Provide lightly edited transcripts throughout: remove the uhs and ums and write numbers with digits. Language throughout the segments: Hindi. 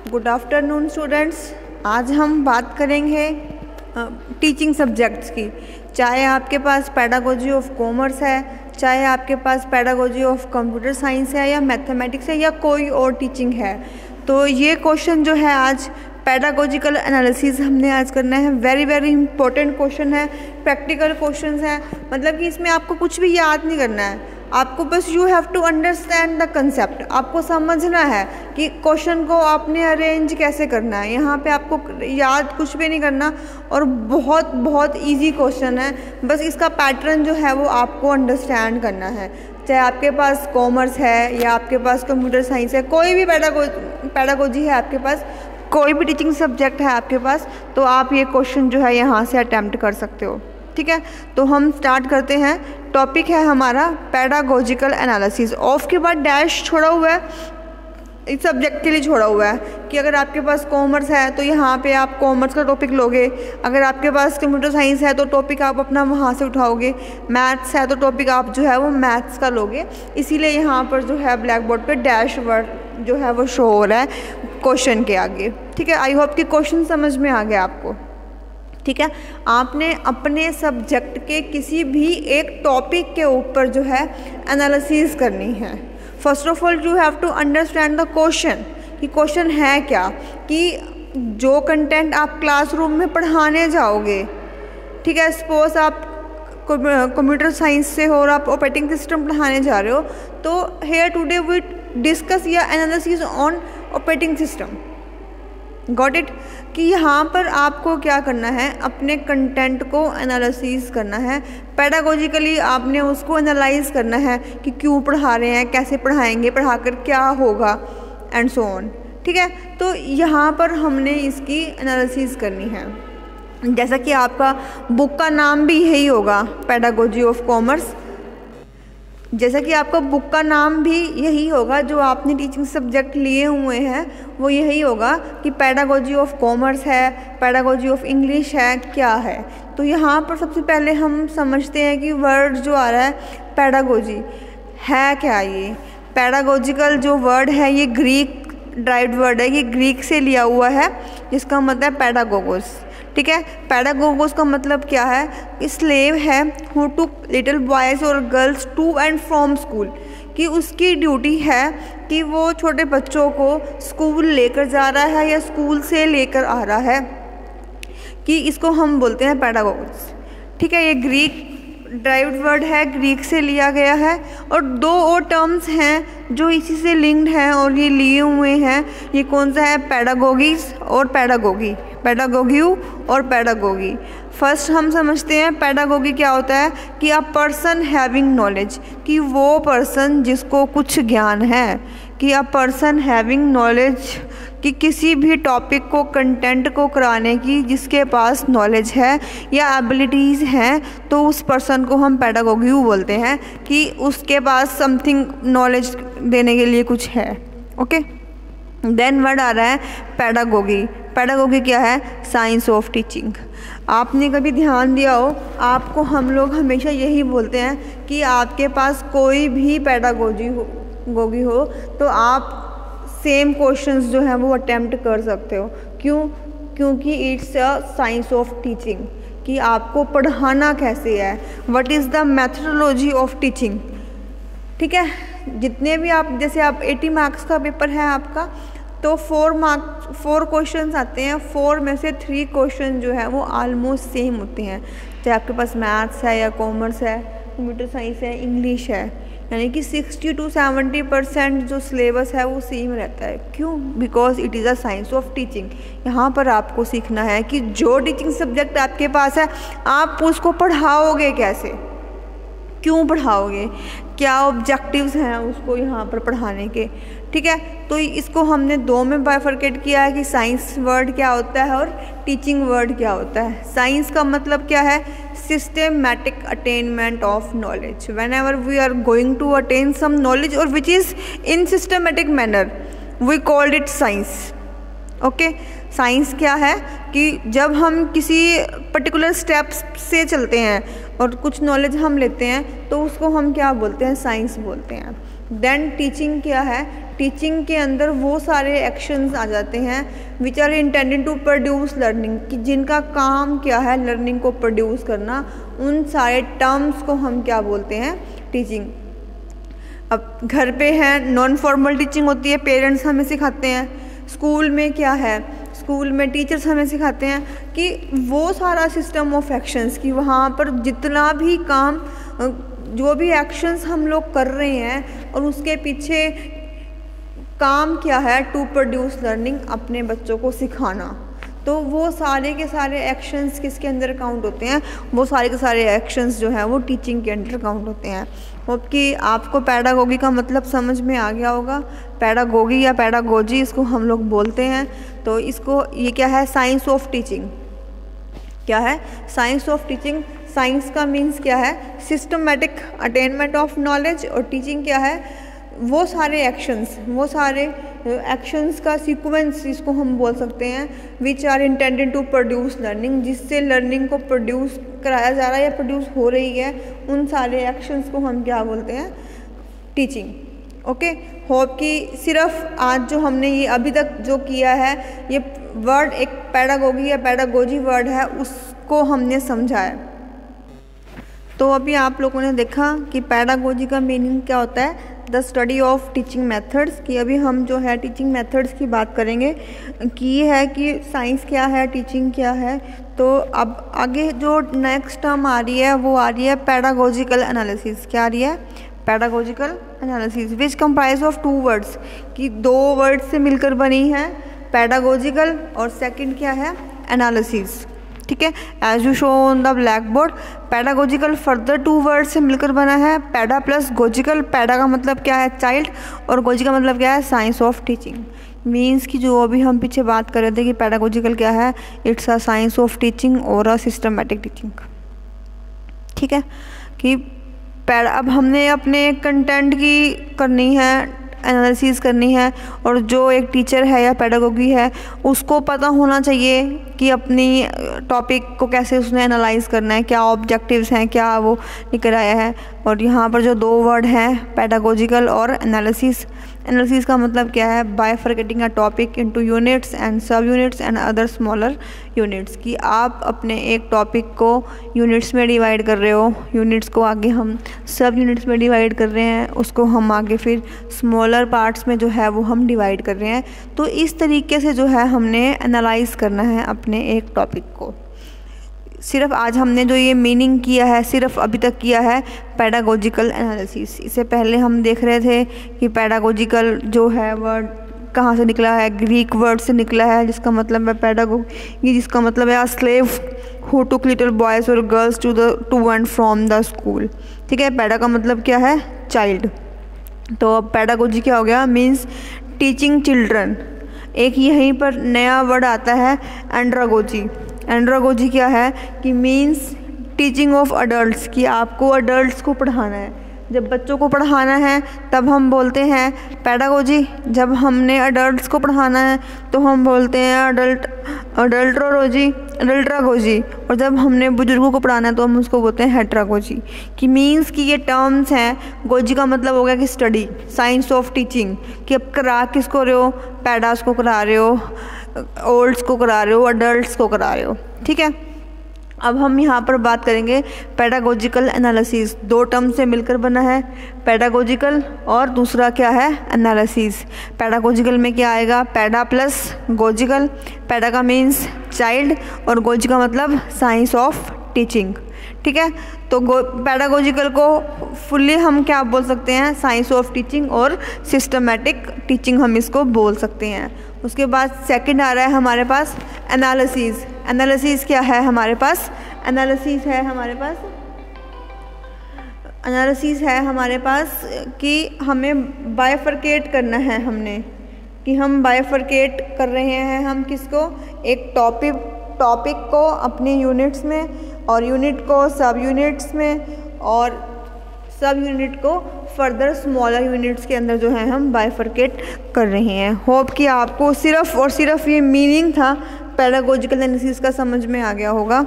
Good afternoon students. आज हम बात करेंगे टीचिंग सब्जेक्ट्स की। चाहे आपके पास पेडागोजी ऑफ कॉमर्स है, चाहे आपके पास पेडागोजी ऑफ कंप्यूटर साइंस है या मैथमेटिक्स है या कोई और टीचिंग है, तो ये क्वेश्चन जो है आज पेडागोजिकल एनालिसिस हमने आज करना है। वेरी वेरी इंपॉर्टेंट क्वेश्चन है, प्रैक्टिकल क्वेश्चन है। मतलब कि इसमें आपको कुछ भी याद नहीं करना है, आपको बस you have to understand the concept. आपको समझना है कि क्वेश्चन को आपने अरेंज कैसे करना है। यहाँ पे आपको याद कुछ भी नहीं करना और बहुत बहुत इजी क्वेश्चन है। बस इसका पैटर्न जो है वो आपको अंडरस्टैंड करना है। चाहे आपके पास कॉमर्स है या आपके पास कंप्यूटर साइंस है, कोई भी पेडागोजी है आपके पास, कोई भी टीचिंग सब्जेक्ट है आपके पास, तो आप ये क्वेश्चन जो है यहाँ से अटैम्प्ट कर सकते हो। ठीक है, तो हम स्टार्ट करते हैं। टॉपिक है हमारा पेडागोजिकल एनालिसिस। ऑफ के बाद डैश छोड़ा हुआ है, इस सब्जेक्ट के लिए छोड़ा हुआ है कि अगर आपके पास कॉमर्स है तो यहाँ पे आप कॉमर्स का टॉपिक लोगे। अगर आपके पास कंप्यूटर साइंस है तो टॉपिक आप अपना वहाँ से उठाओगे। मैथ्स है तो टॉपिक आप जो है वो मैथ्स का लोगे। इसीलिए यहाँ पर जो है ब्लैक बोर्ड पे डैश वर्ड जो है वो शो हो रहा है क्वेश्चन के आगे। ठीक है, आई होप कि क्वेश्चन समझ में आ गया आपको। ठीक है, आपने अपने सब्जेक्ट के किसी भी एक टॉपिक के ऊपर जो है एनालिसिस करनी है। First of all you have to understand the question कि क्वेश्चन है क्या, कि जो कंटेंट आप क्लासरूम में पढ़ाने जाओगे। ठीक है, सपोज आप कंप्यूटर साइंस से हो और आप ऑपरेटिंग सिस्टम पढ़ाने जा रहे हो, तो हेयर टुडे वी डिस्कस या analysis on operating system. Got it, कि यहाँ पर आपको क्या करना है, अपने कंटेंट को एनालिसिस करना है। पेडागोजिकली आपने उसको एनालाइज करना है कि क्यों पढ़ा रहे हैं, कैसे पढ़ाएंगे, पढ़ाकर क्या होगा एंड सो ऑन। ठीक है, तो यहाँ पर हमने इसकी एनालिसिस करनी है। जैसा कि आपका बुक का नाम भी यही होगा, पेडागोजी ऑफ कॉमर्स। जैसा कि आपका बुक का नाम भी यही होगा, जो आपने टीचिंग सब्जेक्ट लिए हुए हैं वो यही होगा कि पेडागोजी ऑफ कॉमर्स है, पेडागोजी ऑफ इंग्लिश है, क्या है। तो यहाँ पर सबसे पहले हम समझते हैं कि वर्ड जो आ रहा है पेडागोजी है क्या। ये पेडागोजिकल जो वर्ड है ये ग्रीक ड्राइव्ड वर्ड है, ये ग्रीक से लिया हुआ है, जिसका मतलब पेडागोगोस। ठीक है, पेडागोगोस का मतलब क्या है, स्लेव है हु टुक लिटिल बॉयज़ और girls to and from school, कि उसकी ड्यूटी है कि वो छोटे बच्चों को स्कूल लेकर जा रहा है या स्कूल से लेकर आ रहा है, कि इसको हम बोलते हैं पेडागोगोस। ठीक है, ये ग्रीक ड्राइव्ड वर्ड है, ग्रीक से लिया गया है। और दो और टर्म्स हैं जो इसी से लिंक्ड हैं और ये लिए हुए हैं। ये कौन सा है, पेडागोगिस और पेडागोगी, पेडागोगियू और पेडागोगी। फर्स्ट हम समझते हैं पेडागोगी क्या होता है, कि अ पर्सन हैविंग नॉलेज, कि वो पर्सन जिसको कुछ ज्ञान है, कि अ पर्सन हैविंग नॉलेज, कि किसी भी टॉपिक को, कंटेंट को कराने की जिसके पास नॉलेज है या एबिलिटीज़ हैं, तो उस पर्सन को हम पेडागोगियू बोलते हैं, कि उसके पास समथिंग नॉलेज देने के लिए कुछ है। ओके, देन वर्ड आ रहा है पेडागोगी। पेडागोगी क्या है, साइंस ऑफ टीचिंग। आपने कभी ध्यान दिया हो, आपको हम लोग हमेशा यही बोलते हैं कि आपके पास कोई भी पेडागोगी हो तो आप सेम क्वेश्चंस जो हैं वो अटेम्प्ट कर सकते हो। क्यों? क्योंकि it's a science of teaching, कि आपको पढ़ाना कैसे है, what is the methodology of teaching. ठीक है, जितने भी आप, जैसे आप 80 मार्क्स का पेपर है आपका, तो 4 क्वेश्चंस आते हैं। 4 में से 3 क्वेश्चन जो है वो ऑलमोस्ट सेम होते हैं, चाहे आपके पास मैथ्स है या कॉमर्स है, कंप्यूटर साइंस है, इंग्लिश है। यानी कि 60 to 70% जो सिलेबस है वो सेम रहता है। क्यों? Because it is a science of teaching. यहाँ पर आपको सीखना है कि जो टीचिंग सब्जेक्ट आपके पास है आप उसको पढ़ाओगे कैसे, क्यों पढ़ाओगे, क्या ऑब्जेक्टिव्स हैं उसको यहाँ पर पढ़ाने के। ठीक है, तो इसको हमने 2 में बाइफरकेट किया है कि साइंस वर्ड क्या होता है और टीचिंग वर्ड क्या होता है। साइंस का मतलब क्या है, systematic attainment of knowledge. Whenever we are going to attain some knowledge और which is in systematic manner, we called it science. Okay, science क्या है कि जब हम किसी पर्टिकुलर स्टेप्स से चलते हैं और कुछ नॉलेज हम लेते हैं तो उसको हम क्या बोलते हैं, साइंस बोलते हैं। देन टीचिंग क्या है, टीचिंग के अंदर वो सारे एक्शंस आ जाते हैं which are intended to produce learning, कि जिनका काम क्या है लर्निंग को प्रोड्यूस करना, उन सारे टर्म्स को हम क्या बोलते हैं, टीचिंग। अब घर पे है नॉन फॉर्मल टीचिंग होती है, पेरेंट्स हमें सिखाते हैं। स्कूल में क्या है, स्कूल में टीचर्स हमें सिखाते हैं कि वो सारा सिस्टम ऑफ एक्शंस, कि वहाँ पर जितना भी काम, जो भी एक्शंस हम लोग कर रहे हैं और उसके पीछे काम क्या है, टू प्रोड्यूस लर्निंग, अपने बच्चों को सिखाना। तो वो सारे के सारे एक्शंस किसके अंदर काउंट होते हैं, वो सारे के सारे एक्शंस जो हैं वो टीचिंग के अंदर काउंट होते हैं। होप कि आपको पैडागोगी का मतलब समझ में आ गया होगा। पैडागोगी या पैडागोजी इसको हम लोग बोलते हैं। तो इसको, ये क्या है, साइंस ऑफ टीचिंग। क्या है, साइंस ऑफ टीचिंग। साइंस का मीन्स क्या है, सिस्टमेटिक अटेनमेंट ऑफ नॉलेज, और टीचिंग क्या है, वो सारे एक्शंस, वो सारे एक्शंस का सीक्वेंस इसको हम बोल सकते हैं, which are intended to produce learning, जिससे लर्निंग को प्रोड्यूस कराया जा रहा है या प्रोड्यूस हो रही है, उन सारे एक्शंस को हम क्या बोलते हैं, टीचिंग। ओके, होप कि सिर्फ आज जो हमने ये अभी तक जो किया है, ये वर्ड एक पैडागोगी या पैडागोजी वर्ड है, उसको हमने समझा है। तो अभी आप लोगों ने देखा कि पैडागोजी का मीनिंग क्या होता है, the study of teaching methods. कि अभी हम जो है टीचिंग मेथड्स की बात करेंगे कि ये है कि साइंस क्या है, टीचिंग क्या है। तो अब आगे जो नेक्स्ट टर्म आ रही है वो आ रही है पैडागोजिकल एनालिसिस। क्या आ रही है, pedagogical analysis, which comprise of 2 words, कि 2 वर्ड से मिलकर बनी है, पैडागोजिकल और सेकंड क्या है, एनालिसिस। ठीक है, as you show on the black board, pedagogical further 2 word से मिलकर बना है, पैडा प्लस गोजिकल। पैडा का मतलब क्या है, चाइल्ड, और गोजी का मतलब क्या है, साइंस ऑफ टीचिंग। मीन्स कि जो अभी हम पीछे बात कर रहे थे कि पैडागोजिकल क्या है, it's a science of teaching और अ सिस्टमेटिक टीचिंग। ठीक है, कि अब हमने अपने कंटेंट की करनी है, एनालिसिस करनी है, और जो एक टीचर है या पैडागोगी है उसको पता होना चाहिए कि अपनी टॉपिक को कैसे उसने एनालाइज करना है, क्या ऑब्जेक्टिव्स हैं, क्या वो निकल आया है। और यहाँ पर जो 2 वर्ड हैं, पैडागोजिकल और एनालिसिस। एनालिसिस का मतलब क्या है, bifurcating a topic into units and sub units and other smaller units, कि आप अपने एक टॉपिक को यूनिट्स में डिवाइड कर रहे हो, यूनिट्स को आगे हम सब यूनिट्स में डिवाइड कर रहे हैं, उसको हम आगे फिर स्मॉलर पार्ट्स में जो है वो हम डिवाइड कर रहे हैं। तो इस तरीके से जो है हमने एनालाइज करना है अपने एक टॉपिक को। सिर्फ आज हमने जो ये मीनिंग किया है, सिर्फ अभी तक किया है पैडागोजिकल एनालिसिस। इससे पहले हम देख रहे थे कि पैडागोजिकल जो है वर्ड कहाँ से निकला है, ग्रीक वर्ड से निकला है, जिसका मतलब है पैडागोगी, जिसका मतलब है slave who took little boys और girls to and from the school. ठीक है, पैडा का मतलब क्या है, चाइल्ड। तो अब पैडागोजी क्या हो गया, मीन्स टीचिंग चिल्ड्रन। एक यहीं पर नया वर्ड आता है एंड्रागोजी। एंड्रागोजी क्या है कि मीन्स टीचिंग ऑफ अडल्ट्स, कि आपको अडल्ट्स को पढ़ाना है। जब बच्चों को पढ़ाना है तब हम बोलते हैं पैडागोजी, जब हमने अडल्ट्स को पढ़ाना है तो हम बोलते हैं अडल्ट्रागोजी, और जब हमने बुजुर्गों को पढ़ाना है तो हम उसको बोलते हैं हेट्रागोजी। कि मीन्स कि ये टर्म्स हैं। गोजी का मतलब हो गया कि स्टडी, साइंस ऑफ टीचिंग, कि अब करा किसको रहे हो, पैडास को करा रहे हो, ओल्ड्स को करा रहे हो, अडल्ट्स को करा रहे हो। ठीक है, अब हम यहाँ पर बात करेंगे पैडागोजिकल एनालिसिस। 2 टर्म से मिलकर बना है, पैडागोजिकल और दूसरा क्या है, एनालिसिस। पैडागोजिकल में क्या आएगा, पैडा प्लस गोजिकल। पैडा का मीन्स चाइल्ड और गोजी का मतलब साइंस ऑफ टीचिंग। ठीक है, तो पैडागोजिकल को फुल्ली हम क्या बोल सकते हैं, साइंस ऑफ टीचिंग और सिस्टमेटिक टीचिंग हम इसको बोल सकते हैं। उसके बाद सेकंड आ रहा है हमारे पास एनालिसिस। एनालिसिस क्या है हमारे पास, एनालिसिस है हमारे पास कि हमें बाइफरकेट करना है, हमने कि हम बाइफरकेट कर रहे हैं, हम किसको, एक टॉपिक को अपने यूनिट्स में, और यूनिट को सब यूनिट्स में, और सब यूनिट को फर्दर स्मॉलर यूनिट्स के अंदर जो है हम बाइफरकेट कर रहे हैं। होप कि आपको सिर्फ और सिर्फ ये मीनिंग था पैडागोजिकल एनालिसिस का समझ में आ गया होगा।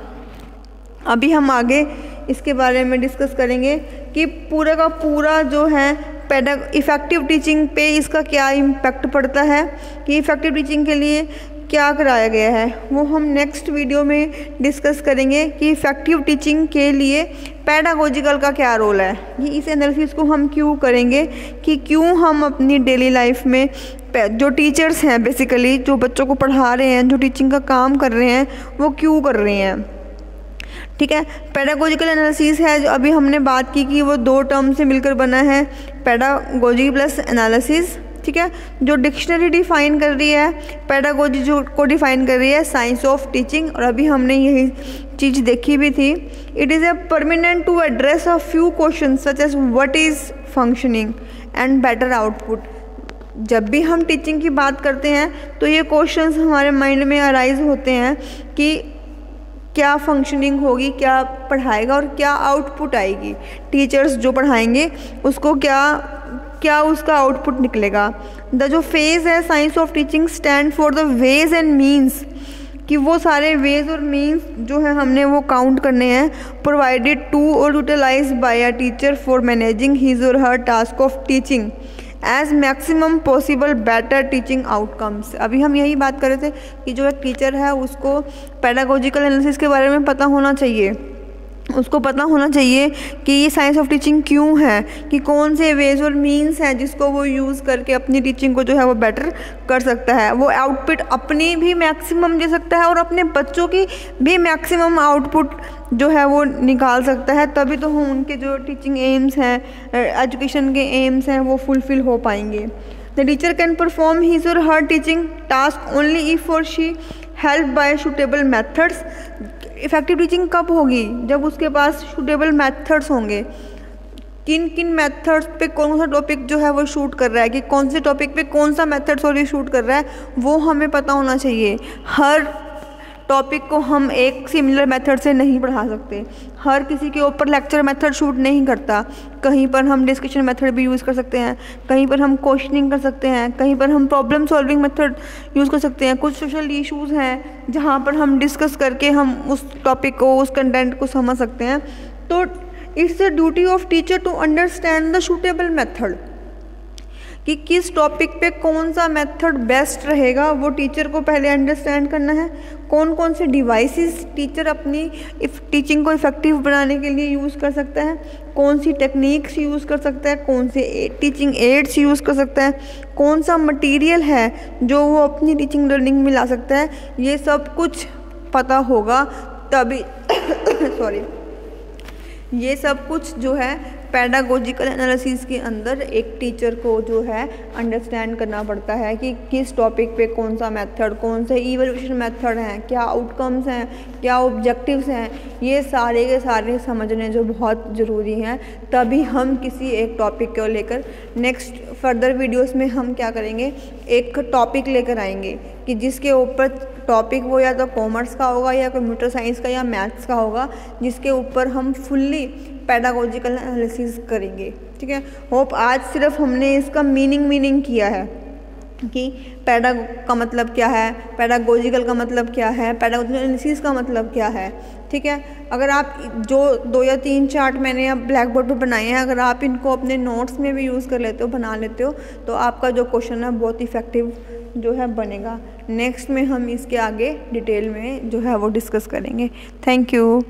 अभी हम आगे इसके बारे में डिस्कस करेंगे कि पूरा का पूरा जो है इफ़ेक्टिव टीचिंग पे इसका क्या इम्पैक्ट पड़ता है, कि इफ़ेक्टिव टीचिंग के लिए क्या कराया गया है, वो हम नेक्स्ट वीडियो में डिस्कस करेंगे कि इफ़ेक्टिव टीचिंग के लिए पैडागोजिकल का क्या रोल है। ये इस एनालिसिस को हम क्यों करेंगे कि क्यों हम अपनी डेली लाइफ में जो टीचर्स हैं, बेसिकली जो बच्चों को पढ़ा रहे हैं, जो टीचिंग का काम कर रहे हैं, वो क्यों कर रहे हैं। ठीक है, पैडागोजिकल एनालिसिस है जो अभी हमने बात की कि वो 2 टर्म से मिलकर बना है, पैडागोजी प्लस एनालिसिस। ठीक है, जो डिक्शनरी डिफाइन कर रही है, पैडागोजी जो को डिफाइन कर रही है साइंस ऑफ टीचिंग, और अभी हमने यही चीज़ देखी भी थी। It is a permanent to address a few question such as what is functioning and better output. जब भी हम टीचिंग की बात करते हैं तो ये क्वेश्चंस हमारे माइंड में अराइज होते हैं कि क्या फंक्शनिंग होगी, क्या पढ़ाएगा और क्या आउटपुट आएगी, टीचर्स जो पढ़ाएंगे उसको क्या उसका आउटपुट निकलेगा। द जो फेज है science of teaching stand for the ways and means, कि वो सारे वेज और मीन्स जो है हमने वो काउंट करने हैं, provided to or utilize by a teacher for managing his or her task of teaching as maximum possible better teaching outcomes. अभी हम यही बात कर रहे थे कि जो एक टीचर है उसको पैडागोजिकल एनालिसिस के बारे में पता होना चाहिए, उसको पता होना चाहिए कि ये साइंस ऑफ टीचिंग क्यों है, कि कौन से वेज और मीन्स हैं जिसको वो यूज़ करके अपनी टीचिंग को जो है वो बेटर कर सकता है, वो आउटपुट अपनी भी मैक्सिमम दे सकता है और अपने बच्चों की भी मैक्सिमम आउटपुट जो है वो निकाल सकता है। तभी तो हम उनके जो टीचिंग एम्स हैं, एजुकेशन के एम्स हैं, वो फुलफ़िल हो पाएंगे। The teacher can perform his or her teaching task only if और she help by suitable methods. Effective teaching कब होगी, जब उसके पास सूटेबल मेथड्स होंगे। किन किन मेथड्स पे कौन सा टॉपिक जो है वो शूट कर रहा है, कि कौन से टॉपिक पे कौन सा मेथड सॉरी शूट कर रहा है, वो हमें पता होना चाहिए। हर टॉपिक को हम एक सिमिलर मेथड से नहीं पढ़ा सकते, हर किसी के ऊपर लेक्चर मेथड शूट नहीं करता। कहीं पर हम डिस्कशन मेथड भी यूज़ कर सकते हैं, कहीं पर हम क्वेश्चनिंग कर सकते हैं, कहीं पर हम प्रॉब्लम सॉल्विंग मेथड यूज़ कर सकते हैं। कुछ सोशल इश्यूज़ हैं जहाँ पर हम डिस्कस करके हम उस टॉपिक को, उस कंटेंट को समझ सकते हैं। तो it's the duty of teacher to understand the suitable method, कि किस टॉपिक पे कौन सा मेथड बेस्ट रहेगा, वो टीचर को पहले अंडरस्टैंड करना है। कौन कौन से डिवाइसेस टीचर अपनी टीचिंग को इफ़ेक्टिव बनाने के लिए यूज़ कर सकता है, कौन सी टेक्निक्स यूज़ कर सकता है, कौन से टीचिंग एड्स यूज़ कर सकता है, कौन सा मटेरियल है जो वो अपनी टीचिंग लर्निंग में ला सकता है, ये सब कुछ पता होगा तभी सॉरी ये सब कुछ जो है पैडागोजिकल एनालिसिस के अंदर एक टीचर को जो है अंडरस्टैंड करना पड़ता है कि किस टॉपिक पे कौन सा मेथड, कौन से इवैल्यूएशन मेथड हैं, क्या आउटकम्स हैं, क्या ऑब्जेक्टिव्स हैं, ये सारे के सारे समझने जो बहुत ज़रूरी हैं। तभी हम किसी एक टॉपिक को लेकर नेक्स्ट फर्दर वीडियोस में हम क्या करेंगे, एक टॉपिक लेकर आएंगे कि जिसके ऊपर टॉपिक वो या तो कॉमर्स का होगा या कंप्यूटर साइंस का या मैथ्स का होगा, जिसके ऊपर हम फुल्ली पैडागोजिकल एनालिसिस करेंगे। ठीक है, होप आज सिर्फ हमने इसका मीनिंग किया है कि पैडा का मतलब क्या है, पैडागोजिकल का मतलब क्या है, पैडागोजिकल एनालिसिस का मतलब क्या है। ठीक है, अगर आप जो 2 या 3 चार्ट मैंने अब ब्लैक बोर्ड पर बनाए हैं, अगर आप इनको अपने नोट्स में भी यूज़ कर लेते हो, बना लेते हो, तो आपका जो क्वेश्चन है बहुत इफ़ेक्टिव जो है बनेगा। नेक्स्ट में हम इसके आगे डिटेल में जो है वो डिस्कस करेंगे। Thank you.